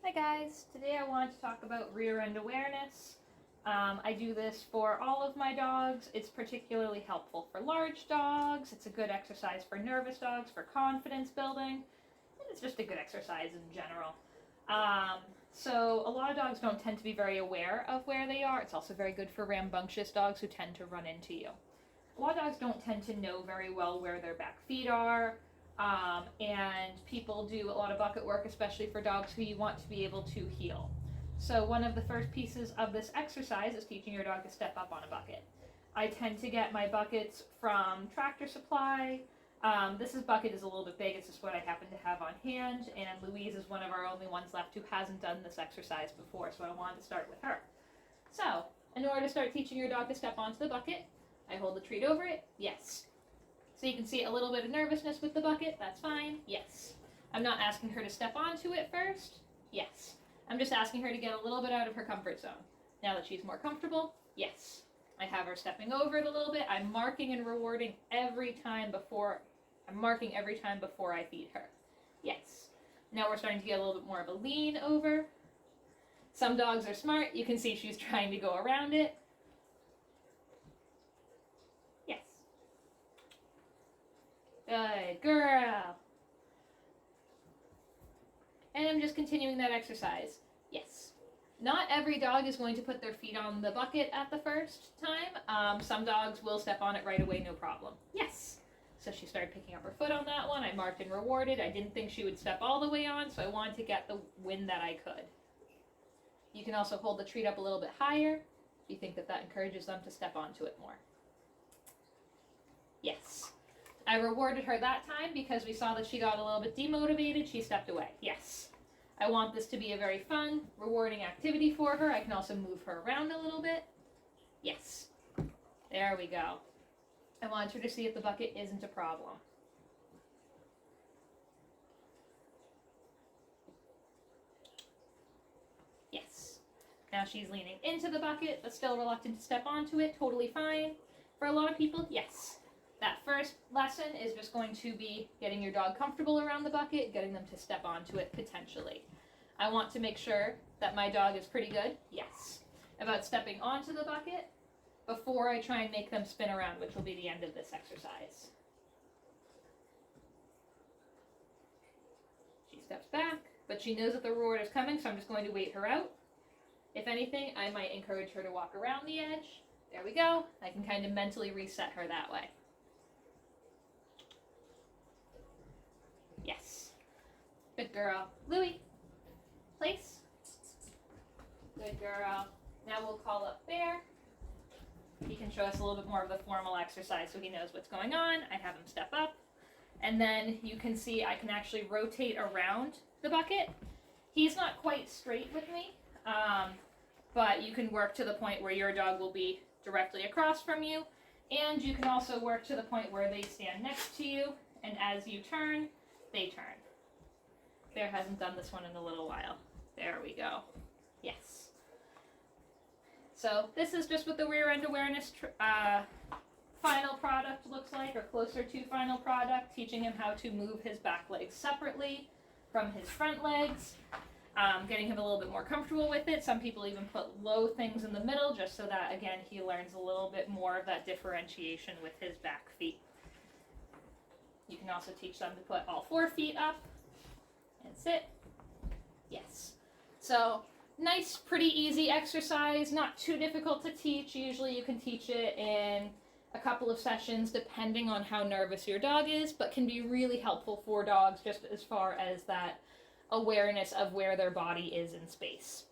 Hi guys, today I wanted to talk about rear end awareness. I do this for all of my dogs. It's particularly helpful for large dogs. It's a good exercise for nervous dogs, for confidence building, and it's just a good exercise in general. So a lot of dogs don't tend to be very aware of where they are. It's also very good for rambunctious dogs who tend to run into you. A lot of dogs don't tend to know very well where their back feet are. And people do a lot of bucket work, especially for dogs who you want to be able to heel. So one of the first pieces of this exercise is teaching your dog to step up on a bucket. I tend to get my buckets from Tractor Supply. This bucket is a little bit big, it's just what I happen to have on hand, and Louise is one of our only ones left who hasn't done this exercise before, so I wanted to start with her. So, in order to start teaching your dog to step onto the bucket, I hold the treat over it, yes. So you can see a little bit of nervousness with the bucket, that's fine, yes. I'm not asking her to step onto it first, yes. I'm just asking her to get a little bit out of her comfort zone. Now that she's more comfortable, yes. I have her stepping over it a little bit. I'm marking and rewarding every time before I feed her. Yes. Now we're starting to get a little bit more of a lean over. Some dogs are smart. You can see she's trying to go around it. Yes. Good girl. And I'm just continuing that exercise. Yes. Not every dog is going to put their feet on the bucket at the first time. Some dogs will step on it right away, no problem. Yes. So she started picking up her foot on that one. I marked and rewarded. I didn't think she would step all the way on, so I wanted to get the win that I could. You can also hold the treat up a little bit higher if you think that encourages them to step onto it more. Yes. I rewarded her that time because we saw that she got a little bit demotivated. She stepped away. Yes. I want this to be a very fun, rewarding activity for her. I can also move her around a little bit. Yes. There we go. I want her to see if the bucket isn't a problem. Yes. Now she's leaning into the bucket, but still reluctant to step onto it. Totally fine. For a lot of people, yes. That first lesson is just going to be getting your dog comfortable around the bucket, getting them to step onto it potentially. I want to make sure that my dog is pretty good, yes, about stepping onto the bucket before I try and make them spin around, which will be the end of this exercise. She steps back, but she knows that the reward is coming, so I'm just going to wait her out. If anything, I might encourage her to walk around the edge. There we go. I can kind of mentally reset her that way. Yes. Good girl. Louie, place. Good girl. Now we'll call up Bear. He can show us a little bit more of the formal exercise so he knows what's going on. I have him step up. And then you can see I can actually rotate around the bucket. He's not quite straight with me, but you can work to the point where your dog will be directly across from you. And you can also work to the point where they stand next to you. And as you turn, they turn. Bear hasn't done this one in a little while. There we go. Yes. So this is just what the rear end awareness final product looks like, or closer to final product, teaching him how to move his back legs separately from his front legs, getting him a little bit more comfortable with it. Some people even put low things in the middle just so that, again, he learns a little bit more of that differentiation with his back feet. You can also teach them to put all 4 feet up and sit. Yes. So nice, pretty easy exercise, not too difficult to teach. Usually you can teach it in a couple of sessions depending on how nervous your dog is, but can be really helpful for dogs just as far as that awareness of where their body is in space.